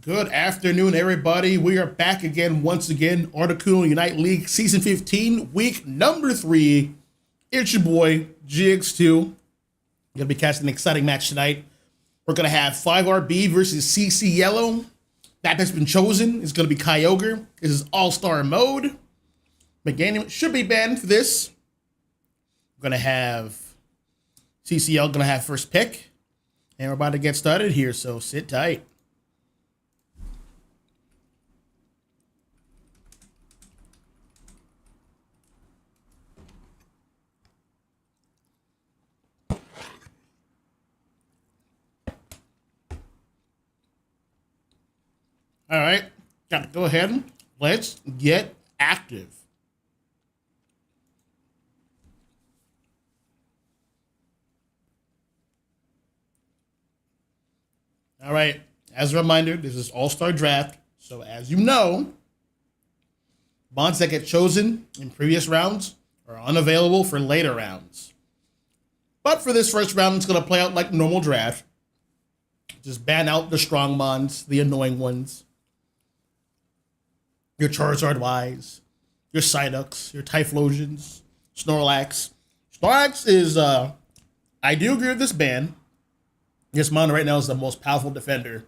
Good afternoon, everybody. We are back again, once again, Articuno Unite League Season 15, Week number 3. It's your boy, GX2. Going to be casting an exciting match tonight. We're going to have 5RB versus CC Yellow. That has been chosen. It's going to be Kyogre. This is All-Star mode. McGannon should be banned for this. We're going to have CCL going to have first pick. And we're about to get started here, so sit tight. All right, got to go ahead. Let's get active. All right, as a reminder, this is All-Star Draft. So as you know, bonds that get chosen in previous rounds are unavailable for later rounds. But for this first round, it's going to play out like normal draft. Just ban out the strong bonds, the annoying ones. Your Charizard Ys, your Psyducks, your Typhlosions, Snorlax. Snorlax is, I do agree with this ban. This mono right now is the most powerful defender.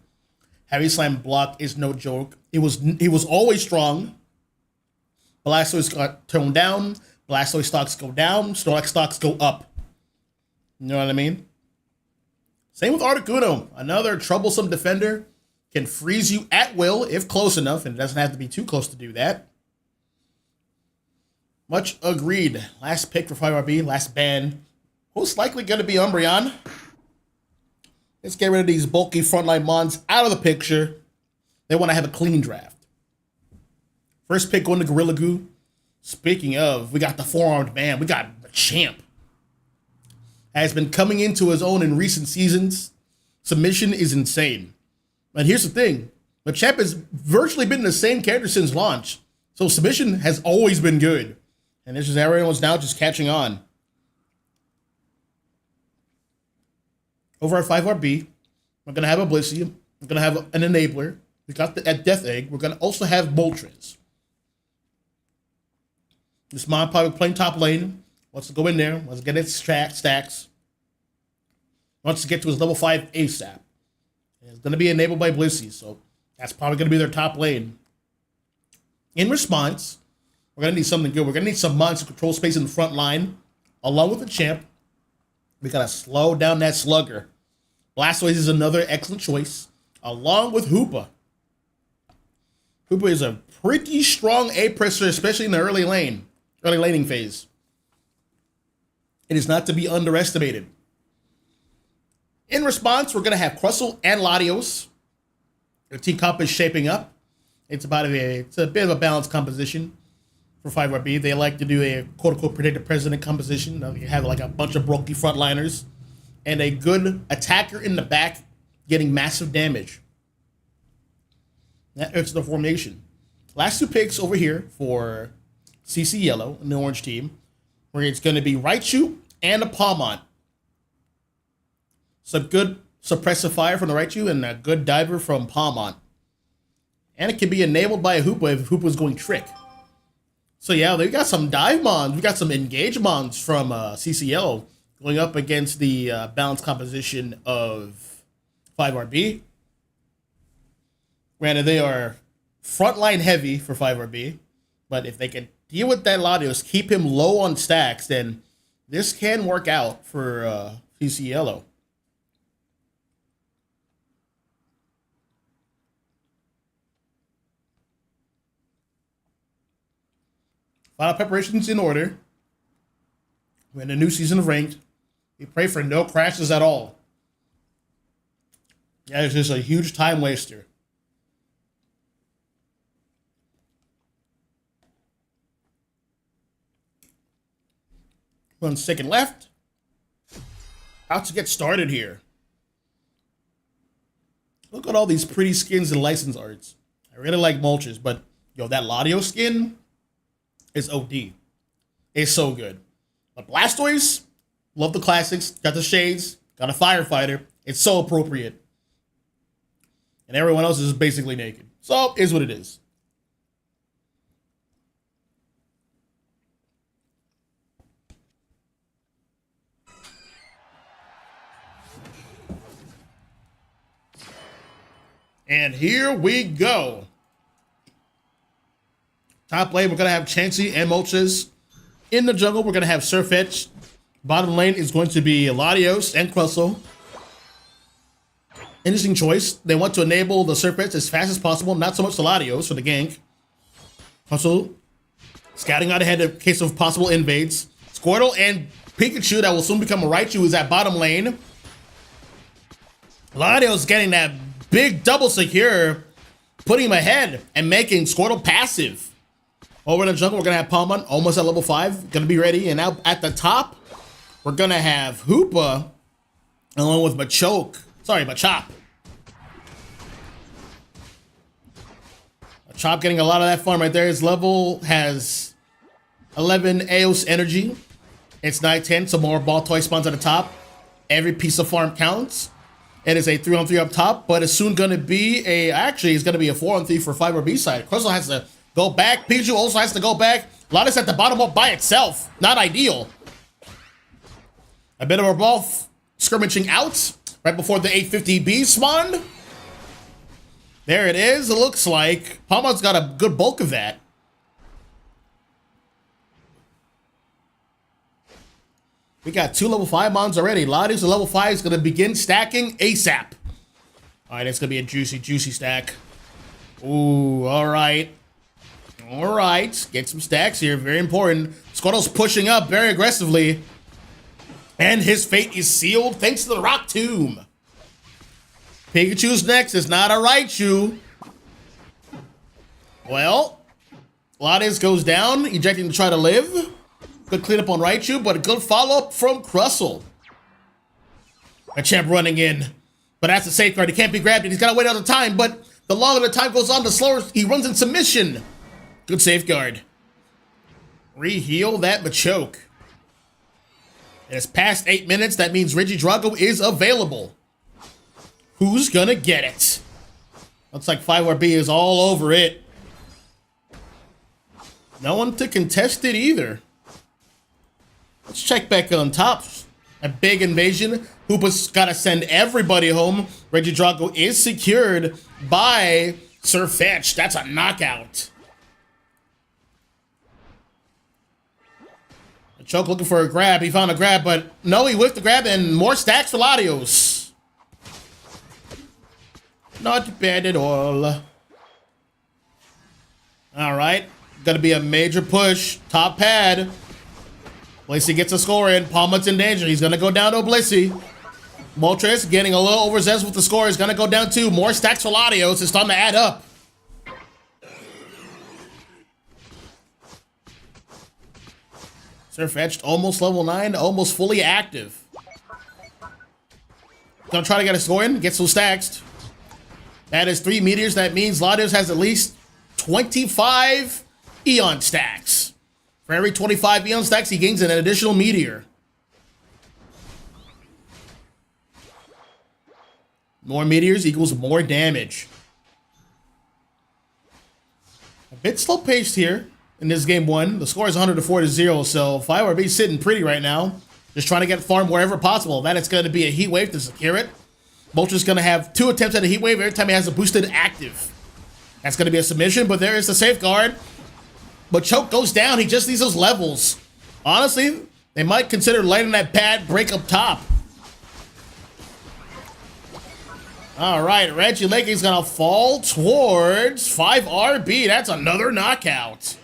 Heavy Slam block is no joke. He was always strong. Blastoise got toned down. Blastoise stocks go down. Snorlax stocks go up. You know what I mean? Same with Articuno. Another troublesome defender. Can freeze you at will if close enough, and it doesn't have to be too close to do that. Much agreed. Last pick for 5RB, last ban. Most likely going to be Umbreon. Let's get rid of these bulky frontline mons out of the picture. They want to have a clean draft. First pick going to Gorilla Goo. Speaking of, we got the four-armed man. We got the champ. Has been coming into his own in recent seasons. Submission is insane. And here's the thing. Machamp has virtually been the same character since launch. So submission has always been good. And this is everyone's now just catching on. Over at 5RB, we're going to have a Blissey. We're going to have an Enabler. We got the Death Egg. We're going to also have Moltres. This mod probably playing top lane. Wants to go in there. Wants to get its stacks. Wants to get to his level 5 ASAP. It's going to be enabled by Blissey, so that's probably going to be their top lane. In response, we're going to need something good. We're going to need some mods to control space in the front line. Along with the champ, we got to slow down that slugger. Blastoise is another excellent choice, along with Hoopa. Hoopa is a pretty strong A-presser, especially in the early laning phase. It is not to be underestimated. In response, we're going to have Crustle and Latios. The team comp is shaping up. It's a bit of a balanced composition for 5RB. They like to do a quote-unquote predicted president composition. You have like a bunch of bulky frontliners and a good attacker in the back getting massive damage. That's the formation. Last two picks over here for CC Yellow and the orange team, where it's going to be Raichu and a Palmont. Some good suppressive fire from the Raichu and a good diver from Palmont. And it can be enabled by a Hoopa if Hoopa is going Trick. So yeah, we got some dive mons. We got some engage mons from CCL going up against the balanced composition of 5RB. Granted, they are frontline heavy for 5RB. But if they can deal with that Latios, keep him low on stacks, then this can work out for CCL. Final preparations in order. We're in a new season of ranked. We pray for no crashes at all. Yeah, it's just a huge time waster. 1 second left. About to get started here. Look at all these pretty skins and license arts. I really like Moltres, but yo, that Latios skin is OD. It's so good. But Blastoise, love the classics. Got the shades, got a firefighter. It's so appropriate. and everyone else is basically naked. So, is what it is. And here we go. Top lane, we're going to have Chansey and Moltres. In the jungle, we're going to have Sirfetch'd. Bottom lane is going to be Latios and Crustle. Interesting choice. They want to enable the Sirfetch'd as fast as possible, not so much the Latios for the gank. Crustle scouting out ahead in case of possible invades. Squirtle and Pikachu, that will soon become a Raichu, is at bottom lane. Latios getting that big double secure, putting him ahead and making Squirtle passive. Over in the jungle, we're going to have Palmon, almost at level 5, going to be ready. And now at the top, we're going to have Hoopa, along with Machop. Machop getting a lot of that farm right there. His level has 11 Eos energy. It's night 10, so more ball toy spawns at the top. Every piece of farm counts. It is a 3-on-3 up top, but it's soon going to be it's going to be a 4-on-3 for 5RB side. Crystal has to go back. Pikachu also has to go back. Latios at the bottom up by itself. Not ideal. A bit of a ball skirmishing out right before the 850B spawned. There it is. It looks like Palmon's got a good bulk of that. We got 2 level 5 mons already. Latios at level 5 is going to begin stacking ASAP. All right, it's going to be a juicy, juicy stack. Ooh, all right. All right. Get some stacks here. Very important. Squirtle's pushing up very aggressively. And his fate is sealed thanks to the Rock Tomb. Pikachu's next. It's not a Raichu. Well, Latios goes down, ejecting to try to live. Good cleanup on Raichu, but a good follow-up from Crustle. A champ running in. But that's a safeguard. He can't be grabbed, and he's got to wait out the time. But the longer the time goes on, the slower he runs in submission. Good safeguard. Re-heal that Machop. It's past 8 minutes. That means Regidrago is available. Who's gonna get it? Looks like 5RB is all over it. No one to contest it either. Let's check back on top. A big invasion. Hoopa's got to send everybody home. Regidrago is secured by Sirfetch'd. That's a knockout. Choke looking for a grab. He found a grab, but no, he whiffed the grab and more stacks for Latios. Not bad at all. All right. Gonna be a major push. Top pad. Blissey gets a score in. Palmon's in danger. He's gonna go down to Blissey. Moltres getting a little overzealous with the score. He's gonna go down too. More stacks for Latios. It's time to add up. Sirfetch'd almost level 9, almost fully active. Gonna try to get a score in, get some stacks. That is 3 meteors. That means Latios has at least 25 Eon stacks. For every 25 Eon stacks, he gains an additional meteor. More meteors equals more damage. A bit slow paced here in this game 1. The score is 104-0, so 5RB sitting pretty right now. Just trying to get farm wherever possible. That it's going to be a heat wave to secure it. Moltres going to have 2 attempts at a heat wave every time he has a boosted active. That's going to be a submission, but there is the safeguard. But Choke goes down. He just needs those levels. Honestly, they might consider lighting that pad break up top. All right, Regidrago's going to fall towards 5RB. That's another knockout.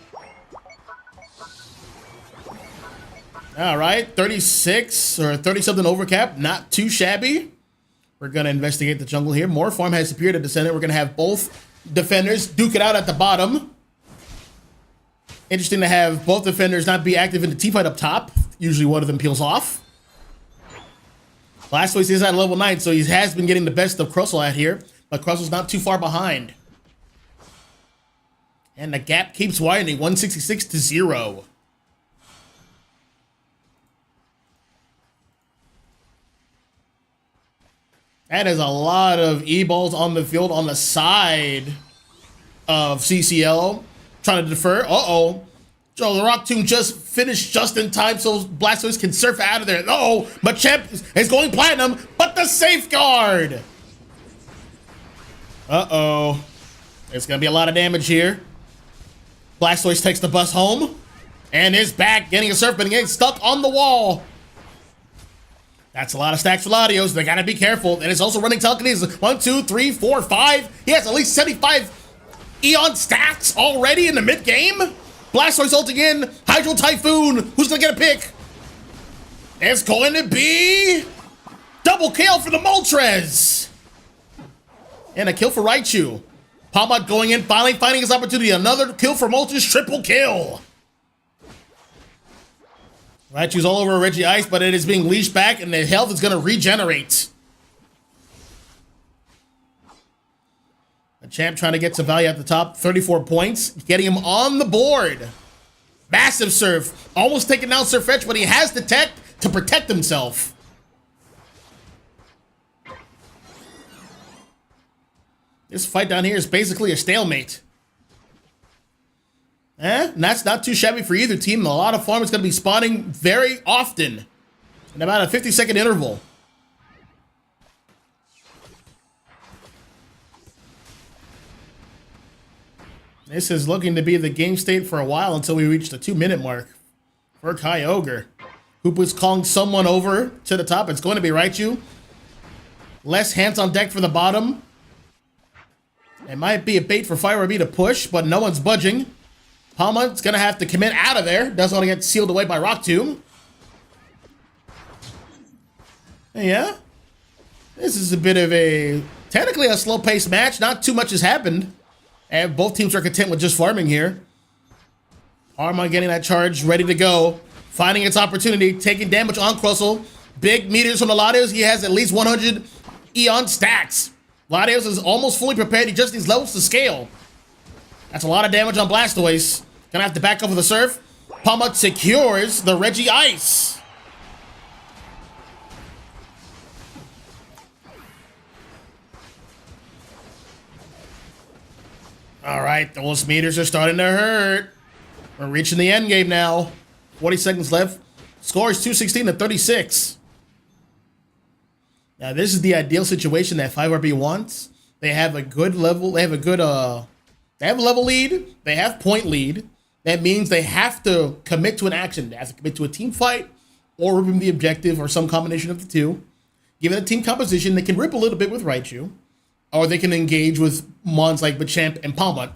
All right, 36 or 30-something overcap. Not too shabby. We're going to investigate the jungle here. More farm has appeared at Descendant. We're going to have both defenders duke it out at the bottom. Interesting to have both defenders not be active in the teamfight up top. Usually one of them peels off. Last place is at level 9, so he has been getting the best of Crustle out here. But Crustle's not too far behind. And the gap keeps widening, 166-0. That is a lot of E-balls on the field on the side of CCL. Trying to defer. Uh-oh. Joe, the Rock Tomb just finished just in time so Blastoise can surf out of there. Uh-oh. Machamp is going platinum, but the safeguard. Uh-oh. There's going to be a lot of damage here. Blastoise takes the bus home and is back getting a surf, but getting stuck on the wall. That's a lot of stacks for Latios. They gotta be careful. And it's also running telekinesis. 1, 2, 3, 4, 5. He has at least 75 Eon stacks already in the mid-game. Blastoise ulting in. Hydro Typhoon. Who's gonna get a pick? It's going to be double kill for the Moltres. And a kill for Raichu. Palmot going in, finally finding his opportunity. Another kill for Moltres. Triple kill. Raichu's all over Reggie Ice, but it is being leashed back, and the health is going to regenerate. The champ trying to get some value at the top. 34 points, getting him on the board. Massive Surf. Almost taking down Surfetch, but he has the tech to protect himself. This fight down here is basically a stalemate. And that's not too shabby for either team. A lot of farmers going to be spawning very often in about a 50-second interval. This is looking to be the game state for a while until we reach the 2-minute mark for Kyogre. Hoopa's calling someone over to the top. It's going to be Raichu. Less hands on deck for the bottom. It might be a bait for Fire RB to push, but no one's budging. Palmut's gonna have to commit out of there. Doesn't want to get sealed away by Rock Tomb. Yeah. This is a bit of technically a slow-paced match. Not too much has happened. And both teams are content with just farming here. Armon getting that charge, ready to go. Finding its opportunity, taking damage on Crustle. Big meters from the Latios. He has at least 100 Eon stacks. Latios is almost fully prepared. He just needs levels to scale. That's a lot of damage on Blastoise. Gonna have to back up with the Surf. Palmut secures the Reggie Ice. All right, those meters are starting to hurt. We're reaching the end game now. 40 seconds left. Score is 216 to 36. Now, this is the ideal situation that 5RB wants. They have a good level. They have a good, they have a level lead. They have point lead. That means they have to commit to an action. They have to commit to a team fight or rip the objective or some combination of the two. Given the team composition, they can rip a little bit with Raichu. Or they can engage with mons like Machamp and Palmut.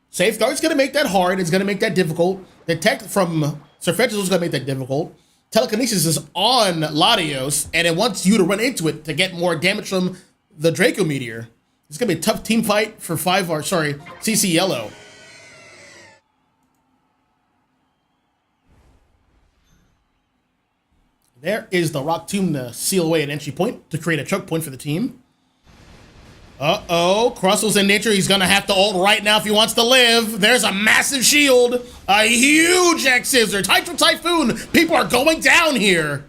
Safeguard's going to make that hard. It's going to make that difficult. The tech from Surfetch is also going to make that difficult. Telekinesis is on Latios, and it wants you to run into it to get more damage from the Draco Meteor. It's going to be a tough team fight for CC Yellow. There is the Rock Tomb to seal away an entry point to create a choke point for the team. Uh-oh, Crustle's in nature. He's going to have to ult right now if he wants to live. There's a massive shield. A huge X-Scissor. Hydro Typhoon. People are going down here.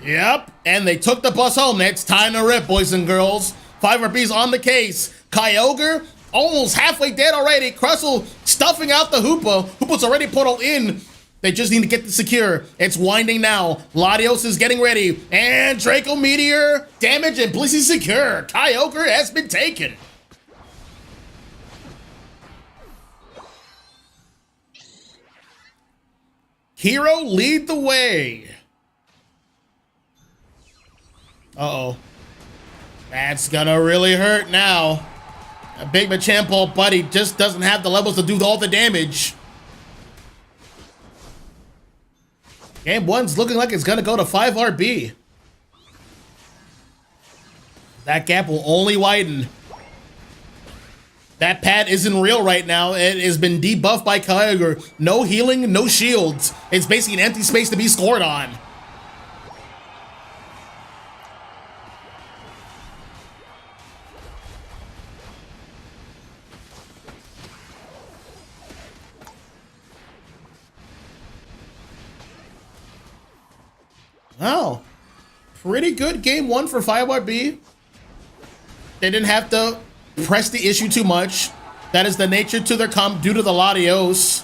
Yep, and they took the bus home. It's time to rip, boys and girls. 5RB's on the case. Kyogre almost halfway dead already. Crustle stuffing out the Hoopa. Hoopa's already portaled in. They just need to get the secure. It's winding now. Latios is getting ready. And Draco Meteor, damage and Blissey secure. Kyogre has been taken. Hero lead the way. Uh-oh. That's gonna really hurt now. A big Machamp ult, but he just doesn't have the levels to do all the damage. Game 1's looking like it's gonna go to 5RB. That gap will only widen. That pad isn't real right now. It has been debuffed by Kyogre. No healing, no shields. It's basically an empty space to be scored on. Oh, Pretty good game one for 5RB. They didn't have to press the issue too much. That is the nature to their comp due to the Latios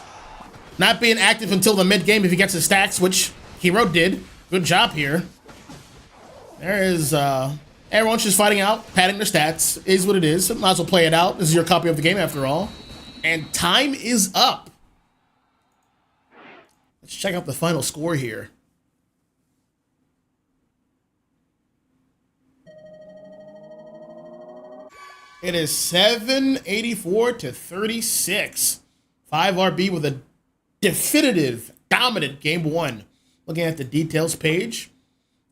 not being active until the mid game if he gets his stacks, which Hero did. Good job here. There is everyone's just fighting out, padding their stats. Is what it is. Might as well play it out. This is your copy of the game after all. And time is up. Let's check out the final score here. It is 784 to 36. 5RB with a definitive, dominant game one. Looking at the details page.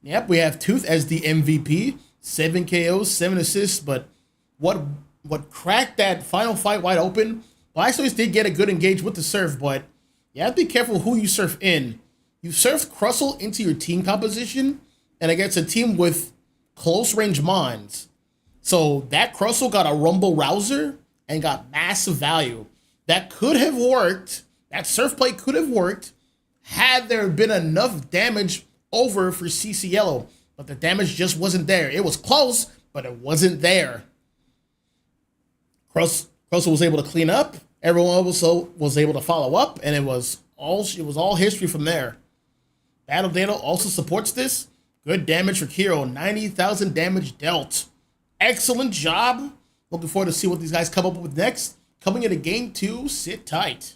Yep, we have Tooth as the MVP. 7 KOs, 7 assists, but what cracked that final fight wide open? Blastoise did get a good engage with the surf, but you have to be careful who you surf in. You surf Crustle into your team composition, and against a team with close range mons. So that Crustle got a Rumble Rouser and got massive value. That could have worked. That surf play could have worked had there been enough damage over for CC Yellow. But the damage just wasn't there. It was close, but it wasn't there. Crustle was able to clean up. Everyone also was able to follow up, and it was all history from there. Battle Data also supports this. Good damage for Kiro. 90,000 damage dealt. Excellent job. Looking forward to see what these guys come up with next. Coming into game two, sit tight.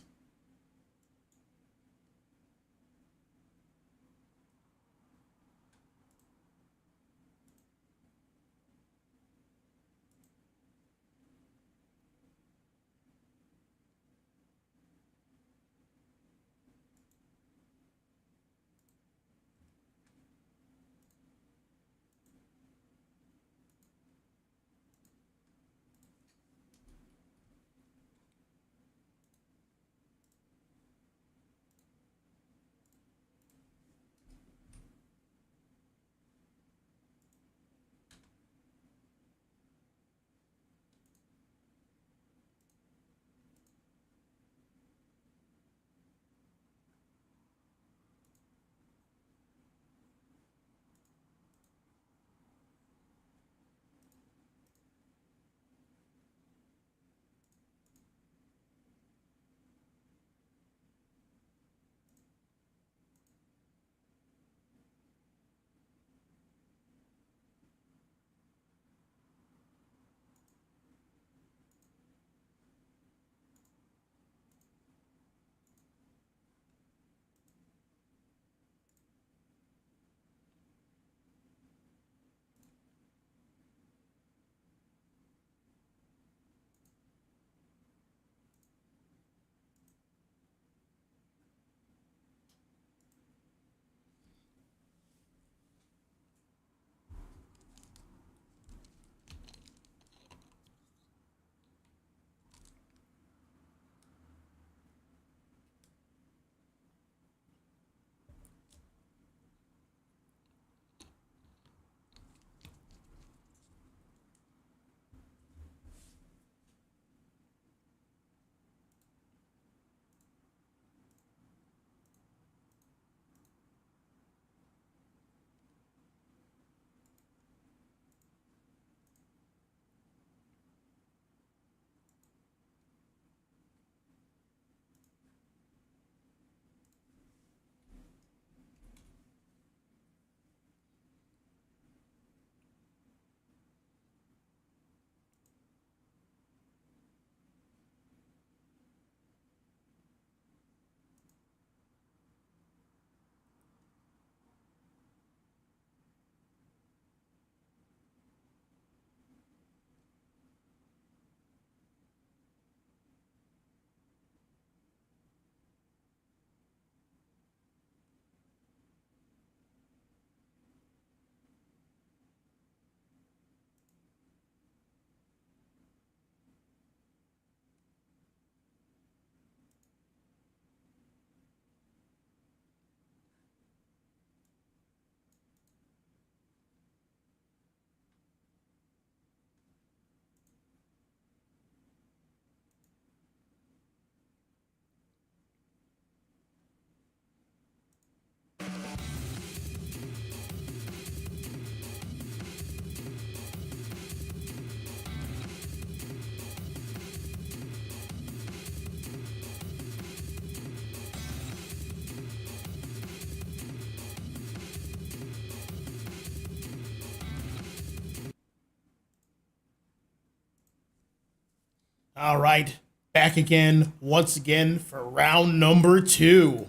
All right, back again, once again, for round number 2.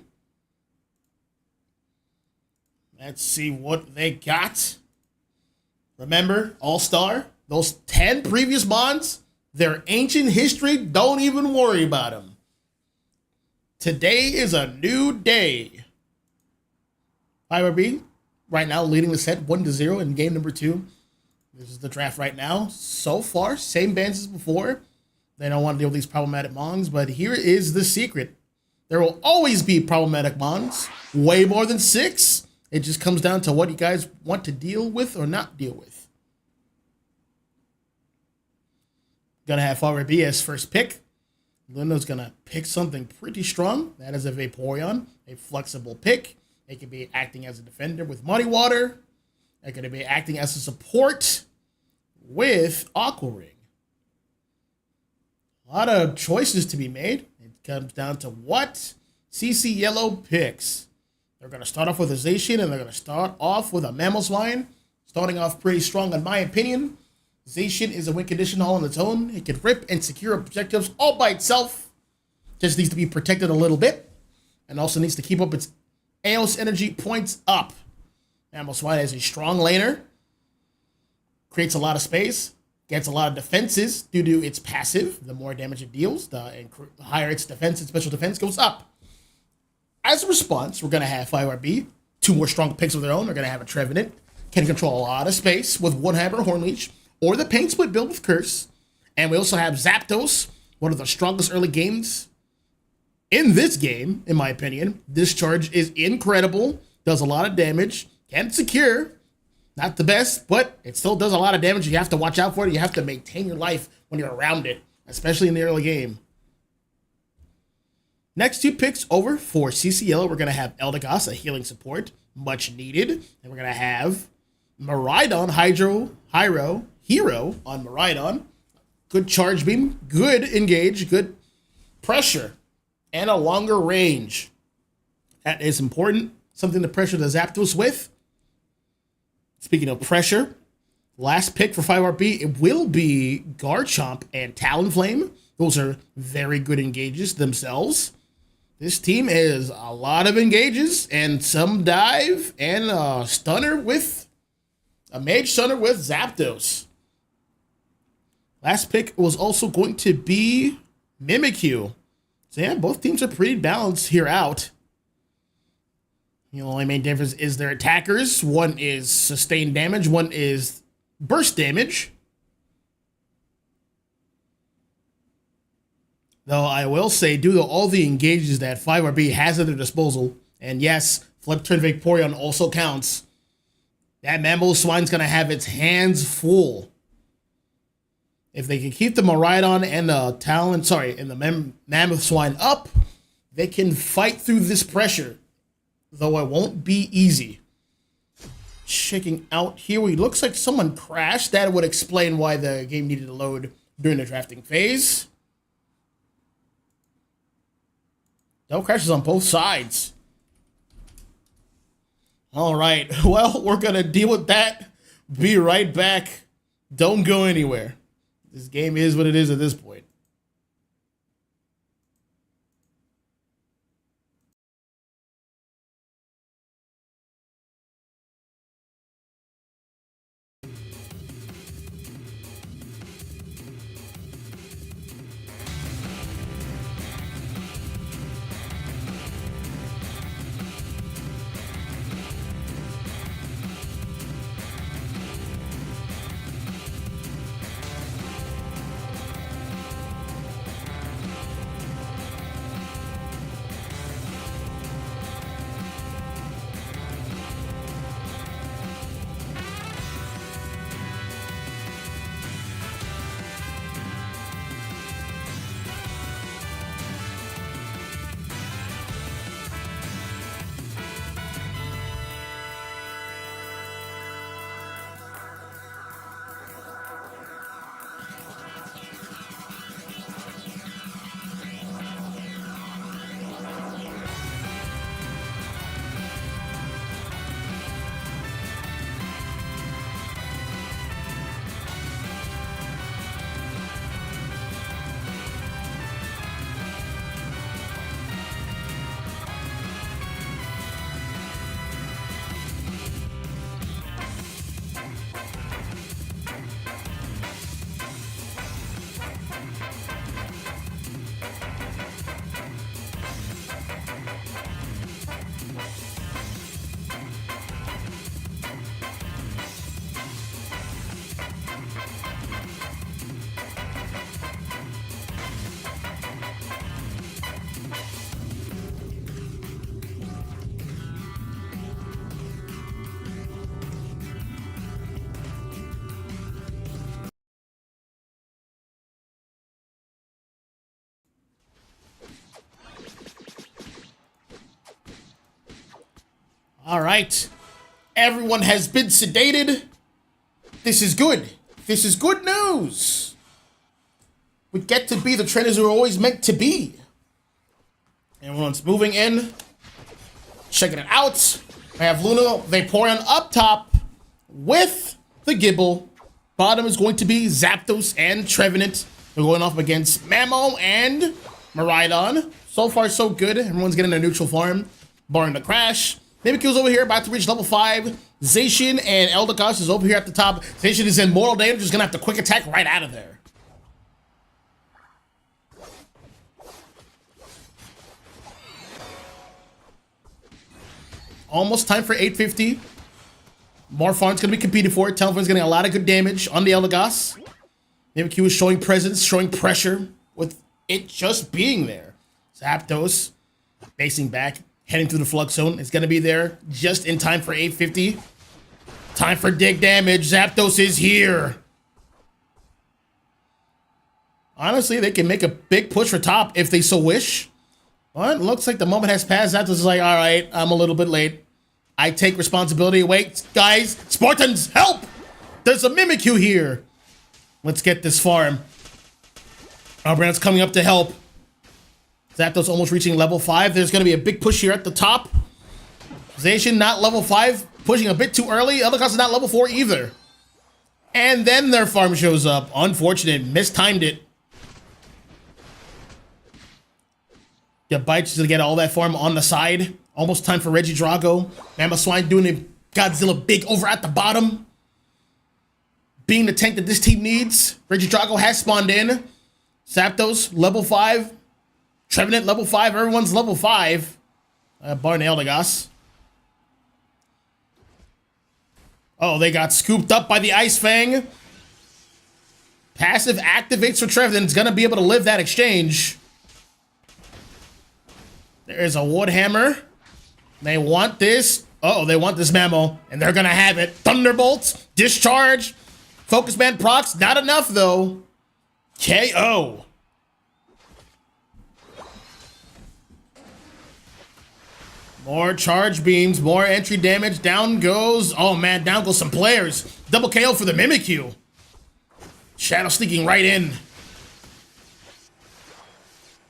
Let's see what they got. Remember, All-Star, those 10 previous bonds, they're ancient history. Don't even worry about them. Today is a new day. IRB, right now, leading the set 1-0 in game number 2. This is the draft right now. So far, same bands as before. They don't want to deal with these problematic Mongs, but here is the secret. There will always be problematic Mongs, way more than 6. It just comes down to what you guys want to deal with or not deal with. Gonna have RB as first pick. Lindo's gonna pick something pretty strong. That is a Vaporeon, a flexible pick. It could be acting as a defender with Muddy Water. It could be acting as a support with Aqua Ring. A lot of choices to be made. It comes down to what CC Yellow picks. They're going to start off with a Zacian, and they're going to start off with a Mamoswine. Starting off pretty strong, in my opinion. Zacian is a win condition all on its own. It can rip and secure objectives all by itself. Just needs to be protected a little bit. And also needs to keep up its Eos energy points up. Mamoswine is a strong laner. Creates a lot of space. Gets a lot of defenses due to its passive. The more damage it deals, the higher its defense and special defense goes up. As a response, we're going to have 5RB. 2 more strong picks of their own. We're going to have a Trevenant. Can control a lot of space with One Hammer Hornleech. Or the Pain Split build with Curse. And we also have Zapdos. One of the strongest early games in this game, in my opinion. Discharge is incredible. Does a lot of damage. Can secure. Not the best, but it still does a lot of damage. You have to watch out for it. You have to maintain your life when you're around it, especially in the early game. Next 2 picks over for CC Yellow, we're going to have Eldegoss, a healing support, much needed. And we're going to have Miraidon, Hero on Miraidon. Good charge beam, good engage, good pressure, and a longer range. That is important. Something to pressure the Zapdos with. Speaking of pressure, last pick for 5RB, it will be Garchomp and Talonflame. Those are very good engages themselves. This team has a lot of engages and some dive and a stunner with a mage stunner with Zapdos. Last pick was also going to be Mimikyu. So yeah, both teams are pretty balanced here out. The only main difference is their attackers. One is sustained damage, one is burst damage. Though I will say, due to all the engages that 5RB has at their disposal, and yes, Flip Turn Vaporeon also counts, that Mamoswine's going to have its hands full. If they can keep the Miraidon and the Mamoswine up, they can fight through this pressure. Though it won't be easy. Checking out here, it looks like someone crashed. That would explain why the game needed to load during the drafting phase. No crashes on both sides. All right, well, we're going to deal with that. Be right back. Don't go anywhere. This game is what it is at this point. All right. Everyone has been sedated. This is good. This is good news. We get to be the trainers we're always meant to be. Everyone's moving in. Checking it out. I have Luna, Vaporeon up top with the Gibble. Bottom is going to be Zapdos and Trevenant. They're going off against Mamo and Miraidon. So far, so good. Everyone's getting a neutral farm, barring the crash. Mimikyu's over here, about to reach level 5. Zacian and Eldegoss is over here at the top. Zacian is in mortal danger, just gonna have to quick attack right out of there. Almost time for 850. More farm's gonna be competed for. Talonflame's getting a lot of good damage on the Eldegoss. Mimikyu is showing presence, showing pressure with it just being there. Zapdos facing back, heading through the flux zone. It's gonna be there just in time for 850. Time for dig damage. Zapdos is here. Honestly, they can make a big push for top if they so wish. Well, it looks like the moment has passed. Zapdos is like, all right, I'm a little bit late. I take responsibility. Wait, guys, Spartans, help! There's a Mimikyu here. Let's get this farm. Brand's coming up to help. Zapdos almost reaching level 5. There's going to be a big push here at the top. Zacian not level 5, pushing a bit too early. Eldegoss is not level 4 either. And then their farm shows up. Unfortunate, mistimed it. Bite's going to get all that farm on the side. Almost time for Regidrago. Mamoswine doing a Godzilla big over at the bottom. Being the tank that this team needs. Regidrago has spawned in. Zapdos, level 5. Trevenant, level 5. Everyone's level 5. Barring Eldegoss. Oh, they got scooped up by the Ice Fang. Passive activates for Trevenant. It's going to be able to live that exchange. There's a Woodhammer. They want this. Uh-oh, they want this Mamo. And they're going to have it. Thunderbolt. Discharge. Focus Band procs. Not enough, though. KO. More charge beams. More entry damage. Down goes. Oh, man. Down goes some players. Double KO for the Mimikyu. Shadow sneaking right in.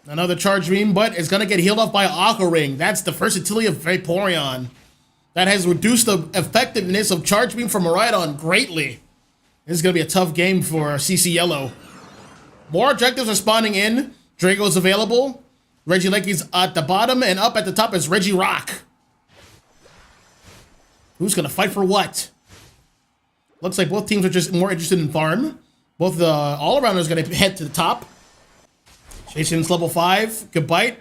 Another charge beam, but it's going to get healed off by Aqua Ring. That's the versatility of Vaporeon. That has reduced the effectiveness of charge beam from Miraidon greatly. This is going to be a tough game for CC Yellow. More objectives are spawning in. Drago's available. Regieleki's at the bottom, and up at the top is Regirock. Who's going to fight for what? Looks like both teams are just more interested in farm. Both the all-arounders are going to head to the top. Jason's level 5. Goodbite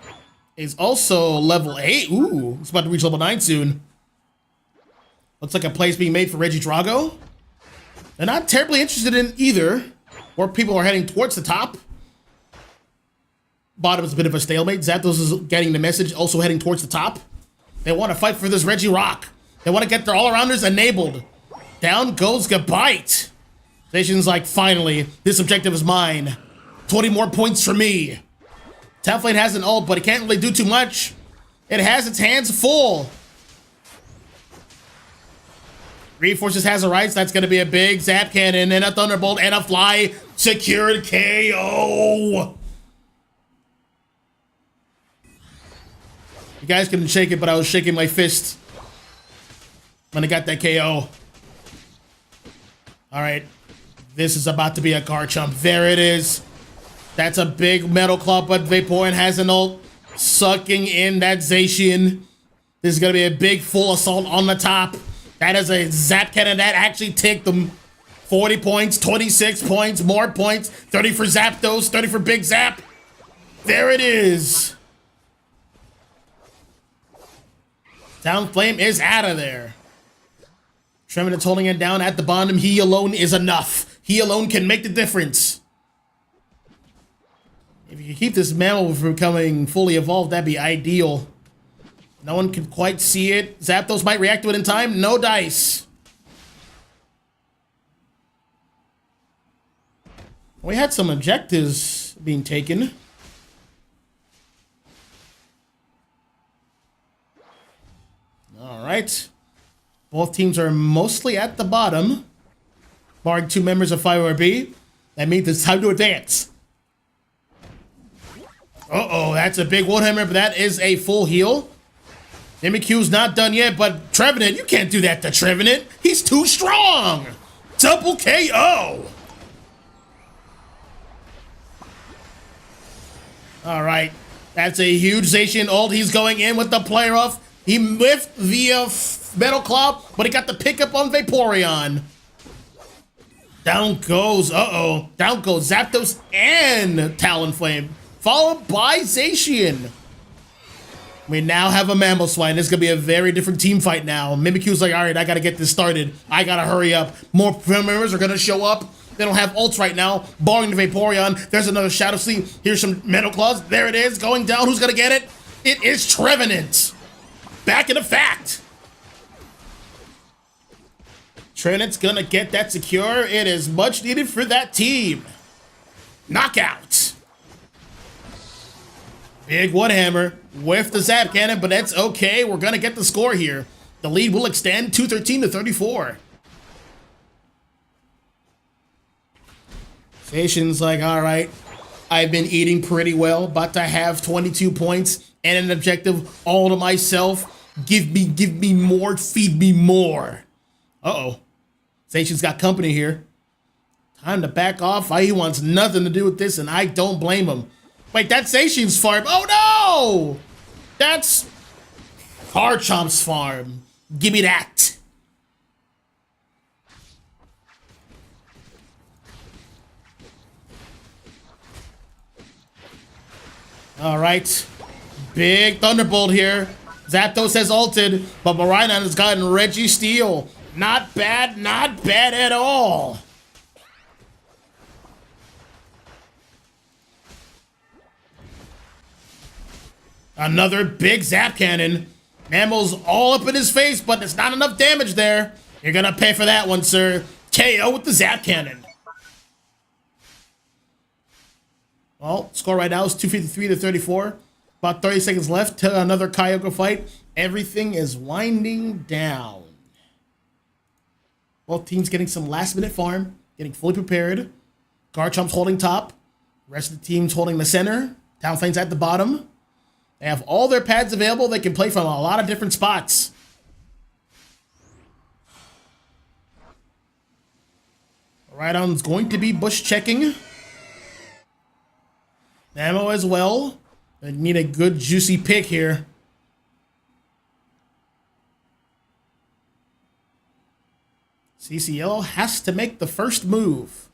is also level 8. Ooh, he's about to reach level 9 soon. Looks like a place being made for Regidrago. They're not terribly interested in either. More people are heading towards the top. Bottom is a bit of a stalemate. Zapdos is getting the message, also heading towards the top. They want to fight for this Regirock. They want to get their all-arounders enabled. Down goes Goodbite. Station's like, finally, this objective is mine. 20 more points for me. Talonflame has an ult, but it can't really do too much. It has its hands full. Reinforces has a rights. That's going to be a big Zap Cannon and a Thunderbolt and a Fly. Secured KO. You guys couldn't shake it, but I was shaking my fist when I got that KO. All right. This is about to be a car chump. There it is. That's a big metal club, but Vaporeon has an ult. Sucking in that Zacian. This is going to be a big full assault on the top. That is a Zap Cannon that actually ticked them. 40 points, 26 points, more points. 30 for Zapdos, 30 for Big Zap. There it is. Talonflame is out of there. Trevenant's holding it down at the bottom. He alone is enough. He alone can make the difference. If you can keep this mammal from becoming fully evolved, that'd be ideal. No one can quite see it. Zapdos might react to it in time. No dice. We had some objectives being taken. All right. right. Both teams are mostly at the bottom, barring 2 members of 5RB. That means it's time to advance. Uh-oh, that's a big Warhammer, but that is a full heal. Mimikyu's not done yet, but Trevenant, you can't do that to Trevenant. He's too strong. Double KO. All right, that's a huge Zacian ult. He's going in with the player off. He whiffed the Metal Cloud, but he got the pickup on Vaporeon. Down goes, down goes Zapdos and Talonflame, followed by Zacian. We now have a Mamoswine. This is going to be a very different team fight now. Mimikyu's like, all right, I got to get this started. I got to hurry up. More members are going to show up. They don't have ults right now, barring the Vaporeon. There's another Shadow Sneak. Here's some Metal Claws. There it is, going down. Who's going to get it? It is Trevenant. Back in effect. Trevenant's going to get that secure. It is much needed for that team. Knockout. Big Woodhammer with the Zap Cannon, but that's okay. We're going to get the score here. The lead will extend 213-34. Zacian's like, all right, I've been eating pretty well, about to have 22 points and an objective all to myself. Give me more, feed me more. Uh-oh. Zacian's got company here. Time to back off. He wants nothing to do with this, and I don't blame him. Wait, that's Zacian's farm. Oh, no! That's Garchomp's farm. Give me that. All right. Big Thunderbolt here. Zapdos has ulted, but Miraidon has gotten Registeel. Not bad at all. Another big Zap Cannon. Mammo's all up in his face, but there's not enough damage there. You're gonna pay for that one, sir. KO with the Zap Cannon. Well, score right now is 253-34. About 30 seconds left to another Kyogre fight. Everything is winding down. Both teams getting some last-minute farm, getting fully prepared. Garchomp's holding top. The rest of the team's holding the center. Talonflame's at the bottom. They have all their pads available. They can play from a lot of different spots. Rhydon's going to be bush checking. Ammo as well. They need a good juicy pick here. CCL has to make the first move.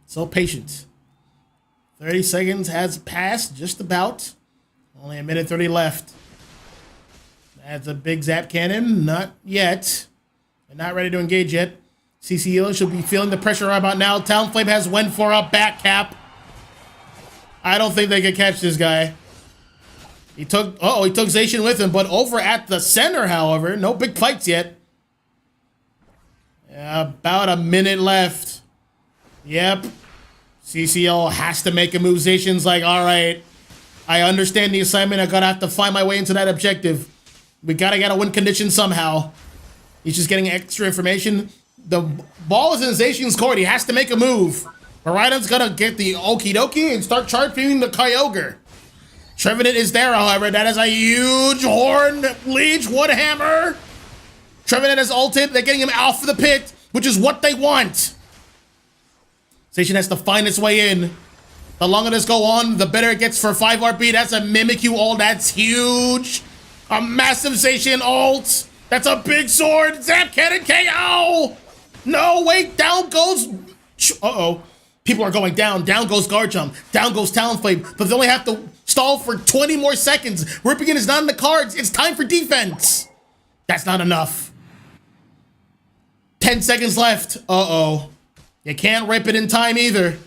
So patient. 30 seconds has passed, just about. Only a minute 30 left. That's a big Zap Cannon. Not yet. They're not ready to engage yet. CCL should be feeling the pressure right about now. Talonflame has went for a back cap. I don't think they can catch this guy. He took Zacian with him, but over at the center, however, no big fights yet. Yeah, about a minute left. Yep. CCL has to make a move. Zacian's like, all right, I understand the assignment. I gotta have to find my way into that objective. We gotta get a win condition somehow. He's just getting extra information. The ball is in Zacian's court. He has to make a move. Miraidon's gonna get the okie dokie and start charging the Kyogre. Trevenant is there, however. That is a huge Horn Leech Woodhammer. Trevenant has ulted. They're getting him out for the pit, which is what they want. Zacian has to find its way in. The longer this go on, the better it gets for 5RB. That's a Mimikyu ult. That's huge. A massive Zacian ult. That's a big sword. Zap Cannon KO. No, wait. Down goes... Uh-oh. People are going down. Down goes Garchomp. Down goes Talonflame. But they only have to stall for 20 more seconds. Ripping is not in the cards. It's time for defense. That's not enough. 10 seconds left. Uh-oh. You can't rip it in time either.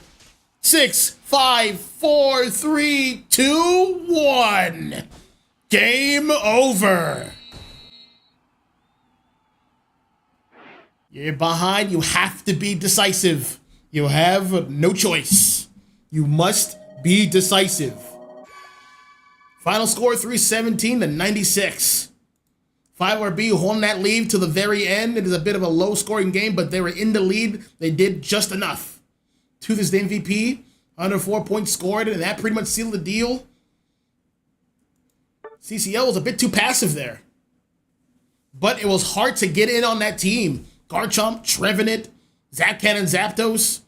6, 5, 4, 3, 2, 1. Game over. You're behind. You have to be decisive. You have no choice. You must be decisive. Final score 317 to 96. 5RB holding that lead to the very end. It is a bit of a low scoring game, but they were in the lead. They did just enough. To this MVP, under 4 points scored, and that pretty much sealed the deal. CCL was a bit too passive there. But it was hard to get in on that team. Garchomp, Trevenant, Zapcan and Zapdos,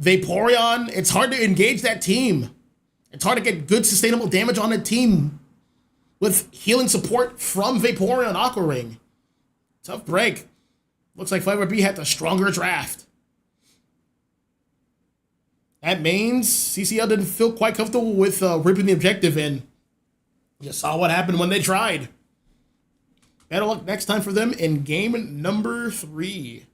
Vaporeon. It's hard to engage that team. It's hard to get good sustainable damage on a team with healing support from Vaporeon Aqua Ring. Tough break. Looks like 5RB had the stronger draft. That means CCL didn't feel quite comfortable with ripping the objective, and you saw what happened when they tried. Better luck next time for them in game number 3.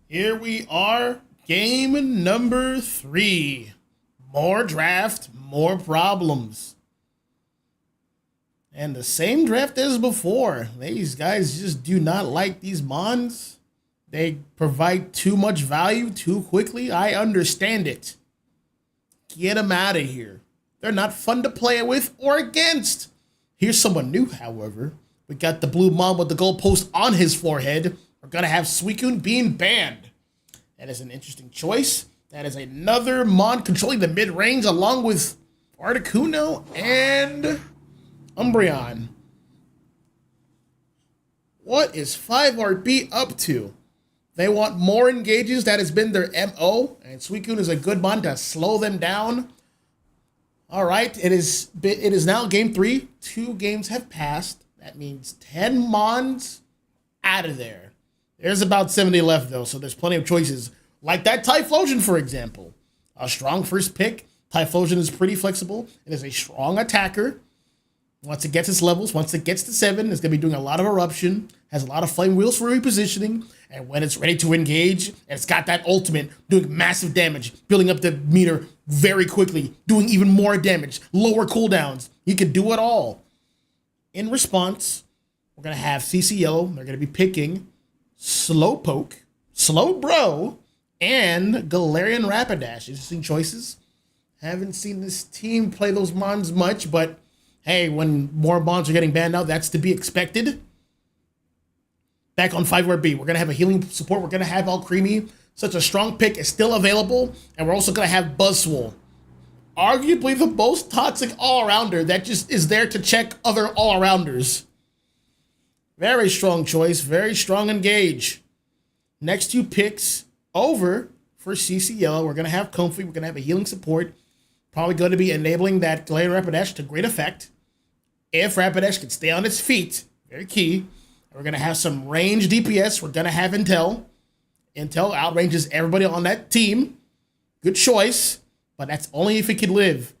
Here we are, game number 3. More draft, more problems. And the same draft as before. These guys just do not like these mons. They provide too much value too quickly. I understand it. Get them out of here. They're not fun to play with or against. Here's someone new, however. We got the blue mon with the goalpost on his forehead. We're going to have Suicune being banned. That is an interesting choice. That is another mon controlling the mid-range along with Articuno and Umbreon. What is 5RB up to? They want more engages. That has been their MO. And Suicune is a good one to slow them down. All right. It is now game 3. 2 games have passed. That means 10 Mons out of there. There's about 70 left, though, so there's plenty of choices. Like that Typhlosion, for example. A strong first pick. Typhlosion is pretty flexible. It is a strong attacker. Once it gets its levels, once it gets to 7, it's going to be doing a lot of eruption, has a lot of flame wheels for repositioning, and when it's ready to engage, it's got that ultimate doing massive damage, building up the meter very quickly, doing even more damage, lower cooldowns. You can do it all. In response, we're going to have CC Yellow. They're going to be picking Slowpoke, Slowbro, and Galarian Rapidash. Interesting choices. Haven't seen this team play those Mons much, but hey, when more Mons are getting banned out, that's to be expected. Back on 5RB, we're going to have a healing support. We're going to have Alcremie. Such a strong pick is still available. And we're also going to have Buzzwole. Arguably the most toxic all-arounder that just is there to check other all-arounders. Very strong choice. Very strong engage. Next 2 picks over for CC Yellow. We're going to have Comfy. We're going to have a healing support. Probably going to be enabling that Galarian Rapidash to great effect. If Rapidash can stay on its feet, very key. We're going to have some range DPS. We're going to have Intel. Intel outranges everybody on that team. Good choice, but that's only if it can live.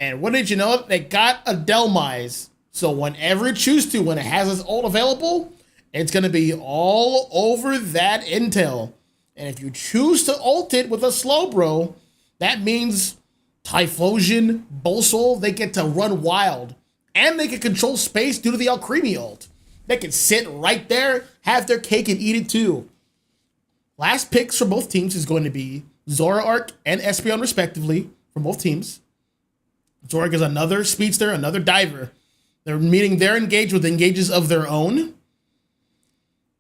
And what did you know? They got a Delmise. So whenever it chooses to, when it has its ult available, it's going to be all over that Intel. And if you choose to ult it with a Slowbro, that means Typhlosion, Bulbasaur, they get to run wild. And they can control space due to the Alcremie ult. They can sit right there, have their cake and eat it too. Last picks for both teams is going to be Zoroark and Espeon respectively for both teams. Zoroark is another speedster, another diver. They're meeting their engage with engages of their own.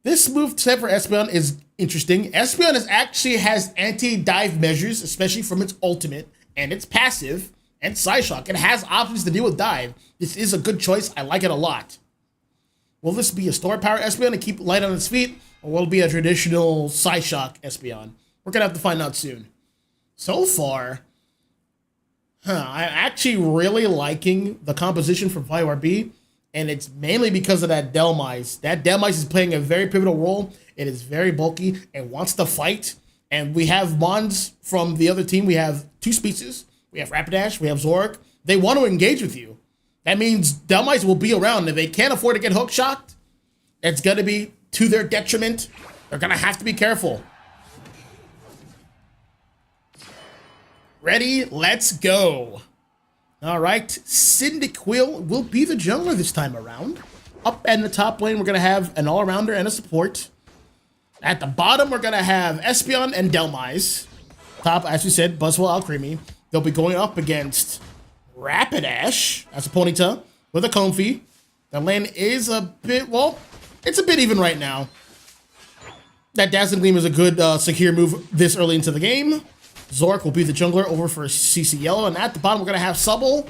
This move set for Espeon is interesting. Espeon actually has anti-dive measures, especially from its ultimate and its passive and Psyshock. It has options to deal with dive. This is a good choice. I like it a lot. Will this be a store power Espeon to keep light on its feet, or will it be a traditional Psyshock Espeon? We're going to have to find out soon. So far, I'm actually really liking the composition from 5RB, and it's mainly because of that Delmise. That Delmise is playing a very pivotal role. It is very bulky and wants to fight, and we have Mons from the other team. We have 2 species. We have Rapidash, we have Zoroark. They want to engage with you. That means Delmise will be around. If they can't afford to get hook shocked, it's going to be to their detriment. They're going to have to be careful. Ready? Let's go. All right. Cyndaquil will be the jungler this time around. Up in the top lane, we're going to have an all-rounder and a support. At the bottom, we're going to have Espeon and Delmise. Top, as we said, Buzzwole, Alcremie. They'll be going up against Rapidash. That's a Ponyta with a Comfy. The lane is a bit, well, it's a bit even right now. That Dazzling Gleam is a good secure move this early into the game. Zoroark will be the jungler over for CC Yellow. And at the bottom, we're going to have Subble.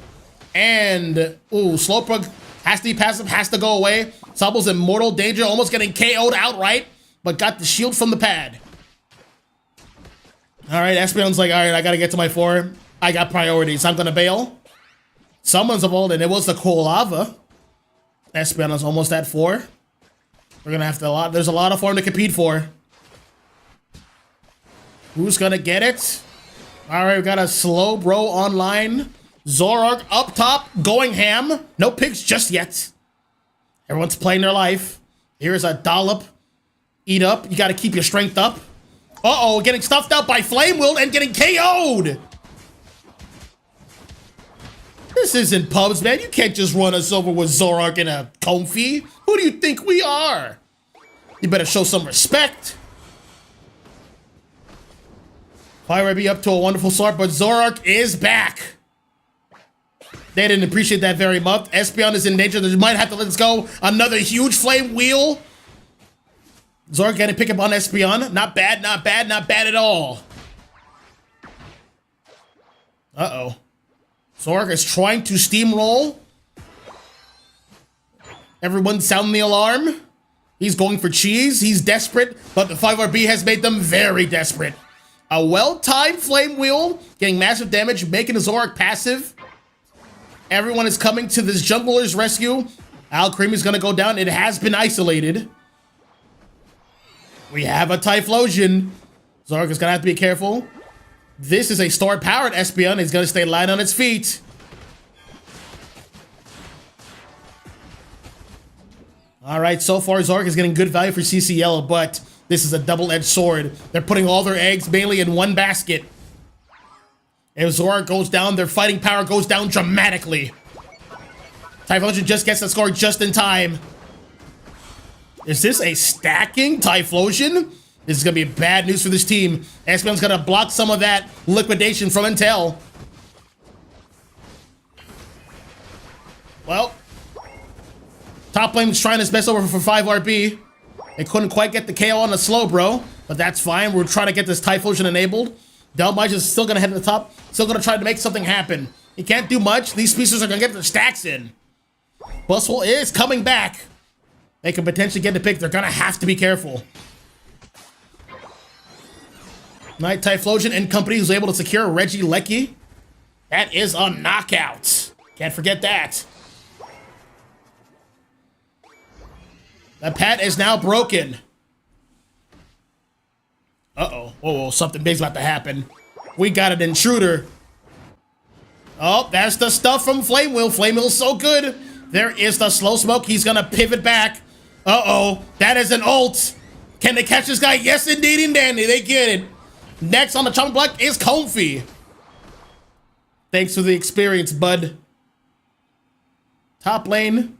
And, ooh, Slowpoke has to be passive, has to go away. Subble's in mortal danger, almost getting KO'd outright, but got the shield from the pad. All right, Espeon's like, all right, I got to get to my 4. I got priorities. I'm going to bail. Someone's evolved, and it was the Koalava. Espeon is almost at 4. We're going to have to, there's a lot of form to compete for. Who's going to get it? All right, we got a Slowbro online. Zoroark up top, going ham. No picks just yet. Everyone's playing their life. Here's a dollop. Eat up. You got to keep your strength up. Uh-oh, getting stuffed out by Flame Will and getting KO'd. This isn't pubs, man. You can't just run us over with Zoroark and a Comfy. Who do you think we are? You better show some respect. 5RB up to a wonderful start, but Zoroark is back. They didn't appreciate that very much. Espeon is in danger. They might have to let us go. Another huge flame wheel. Zoroark getting pick up on Espeon. Not bad, not bad, not bad at all. Uh-oh. Zoroark is trying to steamroll. Everyone sound the alarm. He's going for cheese. He's desperate, but the 5RB has made them very desperate. A well-timed Flame Wheel, getting massive damage, making a Zoroark passive. Everyone is coming to this jungler's rescue. Alcremie is going to go down. It has been isolated. We have a Typhlosion. Zoroark is going to have to be careful. This is a star-powered Espeon. He's going to stay light on its feet. All right, so far Zoroark is getting good value for CCL, but this is a double-edged sword. They're putting all their eggs mainly in one basket. If Zoroark goes down, their fighting power goes down dramatically. Typhlosion just gets the score just in time. Is this a stacking Typhlosion? This is going to be bad news for this team. Espeon's going to block some of that liquidation from Intel. Well, top lane was trying his best over for 5RB. They couldn't quite get the KO on the slow, bro. But that's fine. We're trying to get this Typhlosion enabled. Delmage is still going to head to the top. Still going to try to make something happen. He can't do much. These pieces are going to get their stacks in. Buswell is coming back. They could potentially get the pick. They're going to have to be careful. Night Typhlosion and company was able to secure Regieleki. That is a knockout. Can't forget that. The pad is now broken. Uh-oh. Oh, something big's about to happen. We got an intruder. Oh, that's the stuff from Flame Wheel. Flame Wheel's so good. There is the slow smoke. He's gonna pivot back. Uh-oh. That is an ult. Can they catch this guy? Yes, indeed, and dandy. They get it. Next on the chopping block is Comfy. Thanks for the experience, bud. Top lane.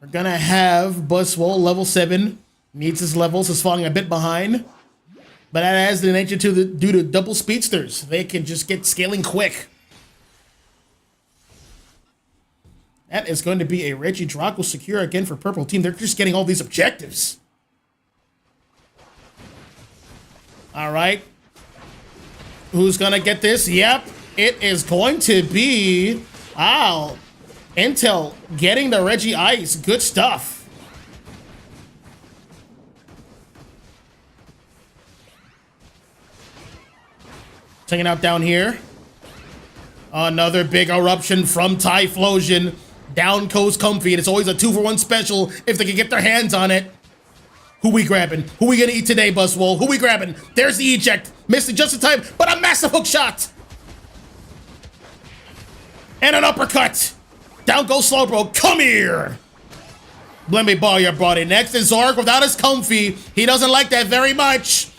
We're gonna have Buzzwole, level 7. Needs his levels, is falling a bit behind. But that has the nature due to double speedsters. They can just get scaling quick. That is going to be a Regidraco secure again for purple team. They're just getting all these objectives. All right. Who's gonna get this? Yep, it is going to be Intel getting the Reggie Ice. Good stuff. Checking out down here. Another big eruption from Typhlosion. Down goes Comfy, and it's always a 2-for-1 special if they can get their hands on it. Who we grabbing? Who we gonna eat today, Buzzwole? Who we grabbing? There's the eject. Missed it just in time, but a massive hook shot. And an uppercut. Down goes Slowbro. Come here. Let me ball your body. Next is Zoroark without his Comfy. He doesn't like that very much.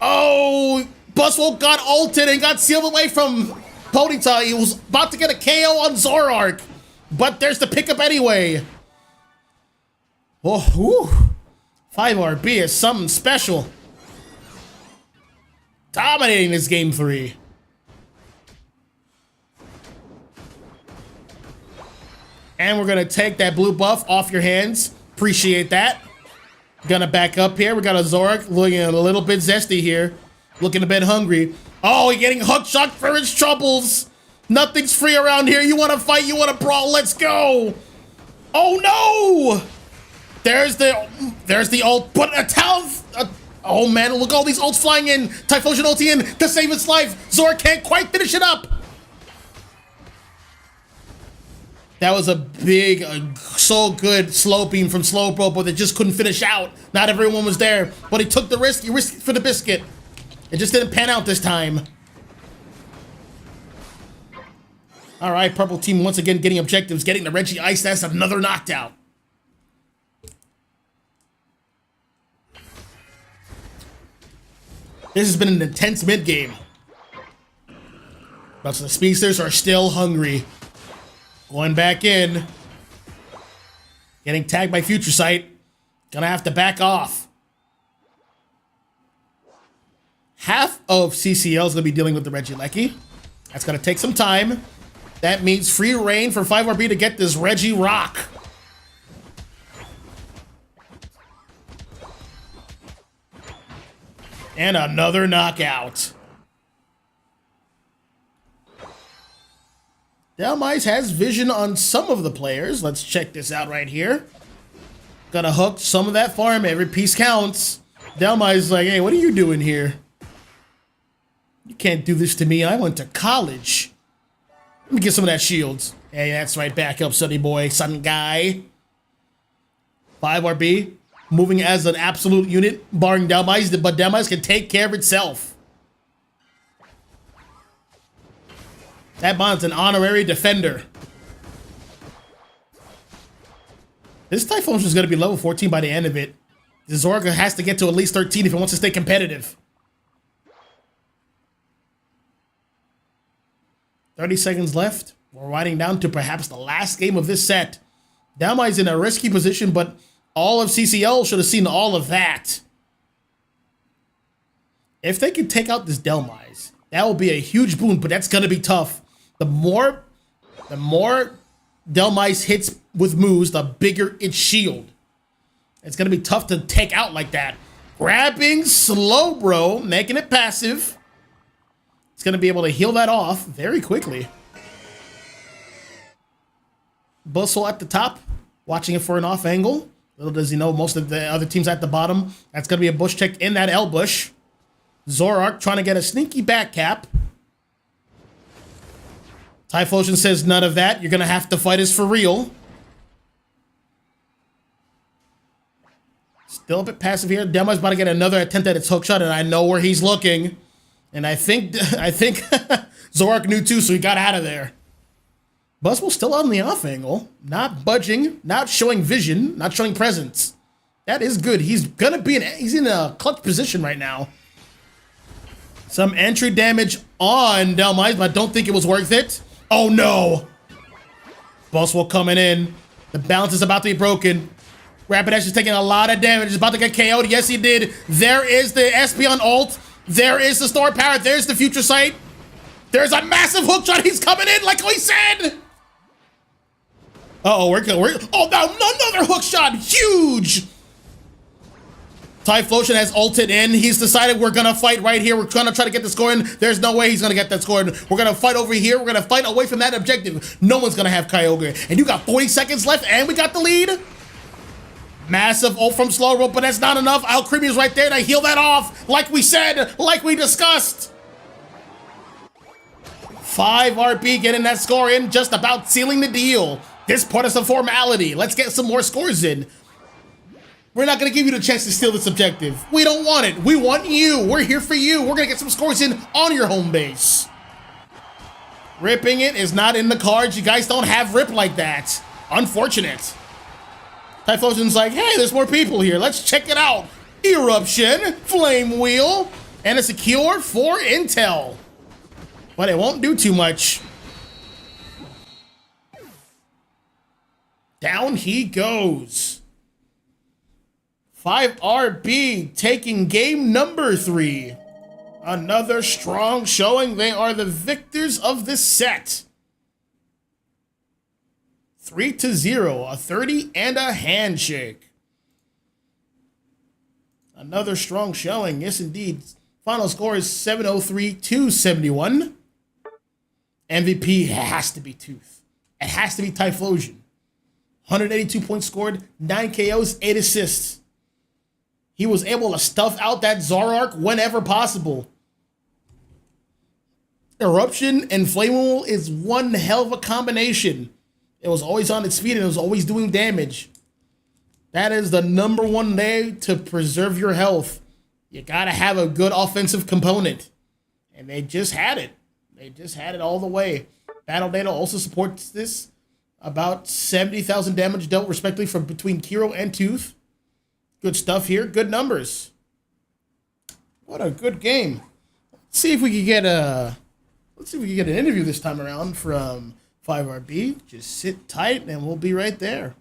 Oh, Buzzwole got ulted and got sealed away from Ponyta. He was about to get a KO on Zoroark, but there's the pickup anyway. Oh, whew. 5RB is something special. Dominating this game 3. And we're gonna take that blue buff off your hands. Appreciate that. Gonna back up here. We got a Zoroark looking a little bit zesty here. Looking a bit hungry. Oh, he's getting hook shot for his troubles. Nothing's free around here. You wanna fight, you wanna brawl, let's go. Oh no! There's the ult, but a talent. Oh man, look, all these ults flying in. Typhlosion ulti in to save its life. Zoroark can't quite finish it up. That was a big, so good slow beam from Slowbro, but they just couldn't finish out. Not everyone was there, but he took the risk. He risked it for the biscuit. It just didn't pan out this time. All right, purple team once again getting objectives, getting the Reggie Ice. That's another knockdown. This has been an intense mid-game. But the speedsters are still hungry. Going back in. Getting tagged by Future Sight. Gonna have to back off. Half of CCL is gonna be dealing with the Regieleki. That's gonna take some time. That means free reign for 5RB to get this Reggie Rock. And another knockout. Delmice has vision on some of the players. Let's check this out right here. Gotta hook some of that farm. Every piece counts. Delmice is like, hey, what are you doing here? You can't do this to me. I went to college. Let me get some of that shields. Hey, that's right. Back up, Sunny boy. Sun guy. 5 RB. Moving as an absolute unit, barring Delmice, but Delmice can take care of itself. That bond's an honorary defender. This Typhlosion is going to be level 14 by the end of it. The Zorga has to get to at least 13 if it wants to stay competitive. 30 seconds left. We're winding down to perhaps the last game of this set. Delmice in a risky position, but all of CCL should have seen all of that. If they can take out this Delmice, that will be a huge boon, but that's going to be tough. The more Delmice hits with moves, the bigger its shield. It's going to be tough to take out like that. Grabbing slow, bro, making it passive. It's going to be able to heal that off very quickly. Bustle at the top, watching it for an off angle. Little does he know, most of the other teams at the bottom. That's going to be a bush check in that L bush. Zoroark trying to get a sneaky back cap. Typhlosion says none of that. You're going to have to fight us for real. Still a bit passive here. Delmice about to get another attempt at its hook shot, and I know where he's looking. And I think Zoroark knew too, so he got out of there. Buzzwole still on the off angle, not budging, not showing vision, not showing presence. That is good. He's in a clutch position right now. Some entry damage on Delmice, but I don't think it was worth it. Oh no! Buzzwole coming in. The balance is about to be broken. Rapidash is taking a lot of damage. He's about to get KO'd. Yes, he did. There is the Espeon ult. There is the Store Power. There's the Future Sight. There's a massive hook shot. He's coming in like we said. Uh-oh, we're oh, no, another hook shot. Huge. Typhlosion has ulted in. He's decided we're going to fight right here. We're going to try to get the score in. There's no way he's going to get that score in. We're going to fight over here. We're going to fight away from that objective. No one's going to have Kyogre. And you got 40 seconds left, and we got the lead. Massive ult from Slowbro, but that's not enough. Alcremie is right there to heal that off, like we said, like we discussed. 5 RP getting that score in, just about sealing the deal. This part is a formality. Let's get some more scores in. We're not going to give you the chance to steal this objective. We don't want it. We want you. We're here for you. We're going to get some scores in on your home base. Ripping it is not in the cards. You guys don't have rip like that. Unfortunate. Typhlosion's like, hey, there's more people here. Let's check it out. Eruption, Flame Wheel, and a secure for Intel. But it won't do too much. Down he goes. 5 RB taking game number 3. Another strong showing. They are the victors of this set. 3-0, a 30 and a handshake. Another strong showing. Yes, indeed. Final score is 703-71. MVP has to be Tooth. It has to be Typhlosion. 182 points scored, 9 KOs, 8 assists. He was able to stuff out that Zoroark whenever possible. Eruption and Flame Wheel is one hell of a combination. It was always on its feet and it was always doing damage. That is the #1 way to preserve your health. You gotta have a good offensive component. And they just had it. They just had it all the way. Battle Data also supports this. About 70,000 damage dealt respectively from between Kiro and Tooth. Good stuff here. Good numbers. What a good game. Let's see if we can get an interview this time around from 5RB. Just sit tight and we'll be right there.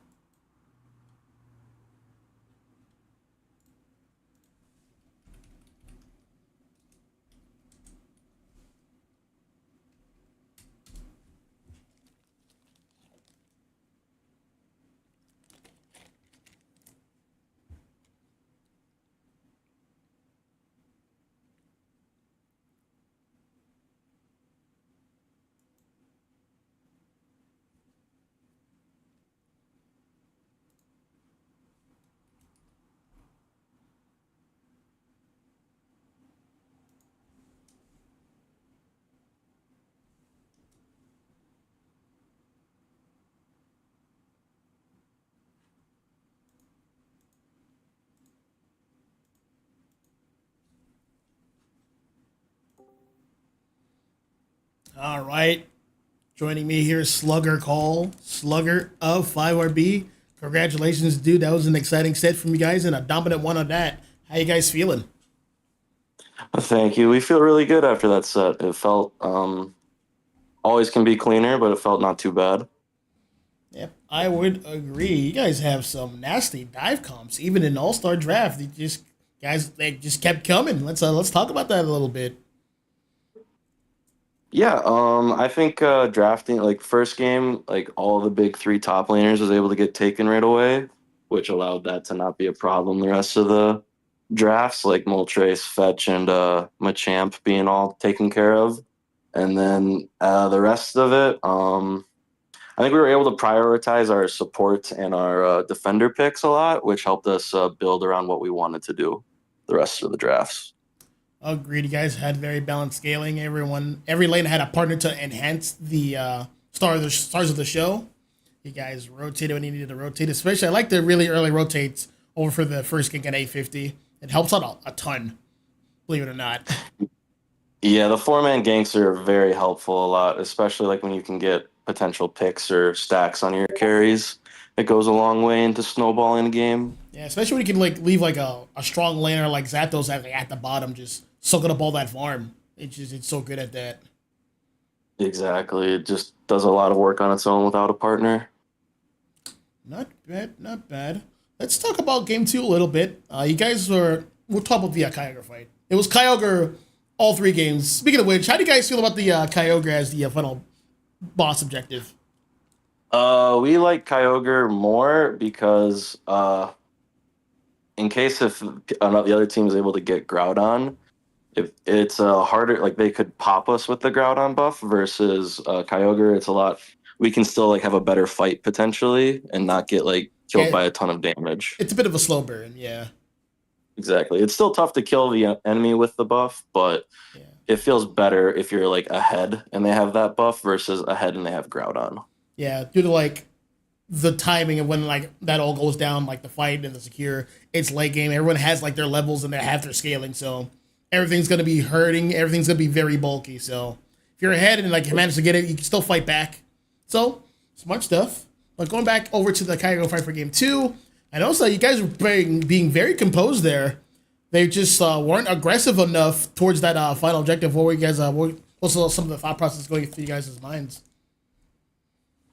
All right. Joining me here is Slugger Call, Slugger of 5RB. Congratulations, dude. That was an exciting set from you guys and a dominant one on that. How you guys feeling? Thank you. We feel really good after that set. It felt always can be cleaner, but it felt not too bad. Yep, I would agree. You guys have some nasty dive comps, even in All Star Draft. They just kept coming. Let's talk about that a little bit. Yeah, I think drafting like first game, like all the big three top laners was able to get taken right away, which allowed that to not be a problem the rest of the drafts, like Moltres, Fetch, and Machamp being all taken care of. And then the rest of it, I think we were able to prioritize our support and our defender picks a lot, which helped us build around what we wanted to do the rest of the drafts. Agreed. You guys had very balanced scaling. Every lane had a partner to enhance the stars of the show. You guys rotated when you needed to rotate. Especially, I like the really early rotates over for the first gank at 850. It helps out a ton, believe it or not. Yeah, the four-man ganks are very helpful a lot, especially like when you can get potential picks or stacks on your carries. It goes a long way into snowballing a game. Yeah, especially when you can like leave like a strong laner like Zapdos at the bottom, just soaking up all that farm. It's so good at that. Exactly. It just does a lot of work on its own without a partner. Not bad, not bad. Let's talk about game two a little bit. You guys we'll talk about the Kyogre fight. It was Kyogre all three games. Speaking of which, how do you guys feel about the Kyogre as the final boss objective? We like Kyogre more because in case if the other team is able to get Groudon, if it's harder, like they could pop us with the Groudon buff versus Kyogre, it's a lot. We can still like have a better fight potentially and not get like killed Yeah, by a ton of damage. it's a bit of a slow burn. Yeah, Exactly. It's still tough to kill the enemy with the buff, but yeah, it feels better if you're like ahead and they have that buff versus ahead and they have Groudon. yeah. Due to like the timing of when like that all goes down, like the fight and the secure, it's late game. Everyone has like their levels and they have their scaling, so everything's gonna be hurting. Everything's gonna be very bulky. So if you're ahead and like you manage to get it, you can still fight back. So smart stuff. But going back over to the Kyogre fight for game two, I noticed that you guys were being very composed there. They just weren't aggressive enough towards that final objective. What were you guys? What's some of the thought process going through you guys' minds?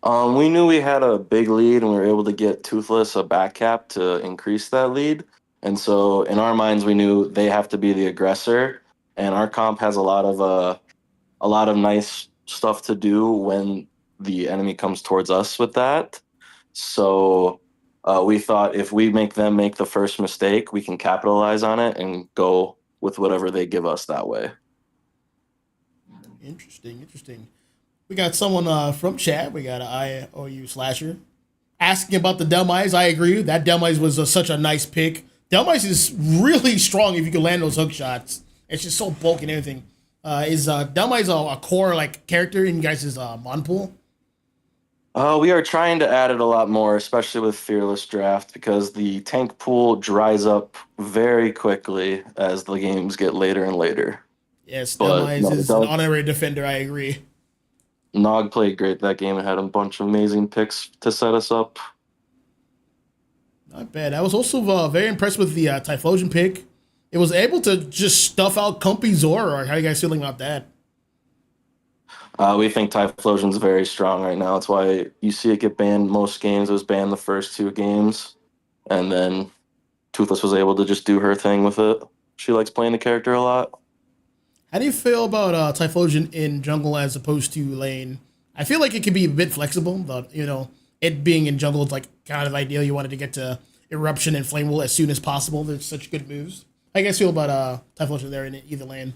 We knew we had a big lead and we were able to get Toothless a back cap to increase that lead. And so in our minds, we knew they have to be the aggressor. And our comp has a lot of nice stuff to do when the enemy comes towards us with that. So we thought if we make them make the first mistake, we can capitalize on it and go with whatever they give us that way. Interesting, interesting. We got someone from chat. We got an IOU slasher asking about the Delmise. I agree. That Delmise was such a nice pick. Delmise is really strong if you can land those hook shots. It's just so bulky and everything. Is Delmise a core like character in you guys' mon pool? We are trying to add it a lot more, especially with Fearless Draft, because the tank pool dries up very quickly as the games get later and later. Yes, But Delmise no, is an honorary defender. I agree. Nog played great that game and had a bunch of amazing picks to set us up. Not bad. I was also very impressed with the Typhlosion pick. It was able to just stuff out Comfy Zora. How are you guys feeling about that? We think Typhlosion's very strong right now. That's why you see it get banned most games. It was banned the first two games, and then Toothless was able to just do her thing with it. She likes playing the character a lot. How do you feel about Typhlosion in jungle as opposed to lane? I feel like it can be a bit flexible, but it being in jungle is like kind of ideal. You wanted to get to Eruption and Flame Wheel as soon as possible. They're such good moves. How do you guys feel about Typhlosion there in either lane?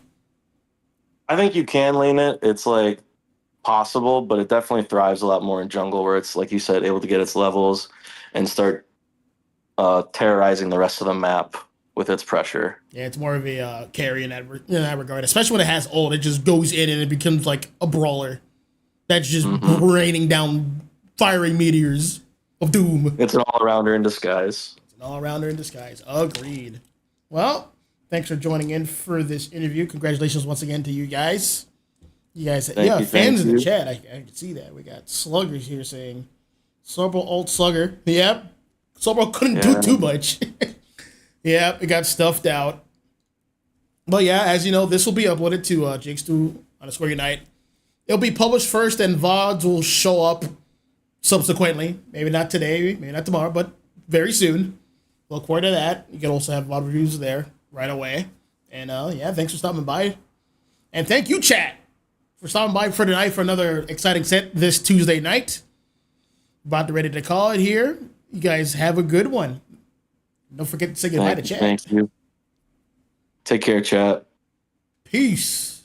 I think you can lane it. It's like possible, but it definitely thrives a lot more in jungle, where it's like you said, able to get its levels and start terrorizing the rest of the map with its pressure. Yeah, it's more of a carry in that regard, especially when it has ult. It just goes in and it becomes like a brawler that's just Hmm. raining down fiery meteors of doom. It's an all-arounder in disguise. It's an all-rounder in disguise. Agreed. Well, thanks for joining in for this interview. Congratulations once again to you guys. You guys, Thank you, fans thank in the you. chat. I can see that. We got Sluggers here saying, Sobro alt Slugger. Yep. Sobro couldn't do Yeah. too much. Yep, it got stuffed out. But yeah, as you know, this will be uploaded to Jinx2_Unite. It'll be published first, and VODs will show up subsequently. Maybe not today, maybe not tomorrow, but very soon. Look forward to that. You can also have VOD reviews there right away. And yeah, thanks for stopping by. And thank you, chat, for stopping by for tonight for another exciting set this Tuesday night. About to ready to call it here. You guys have a good one. Don't forget to say goodbye to chat. Thank you. Take care, chat. Peace.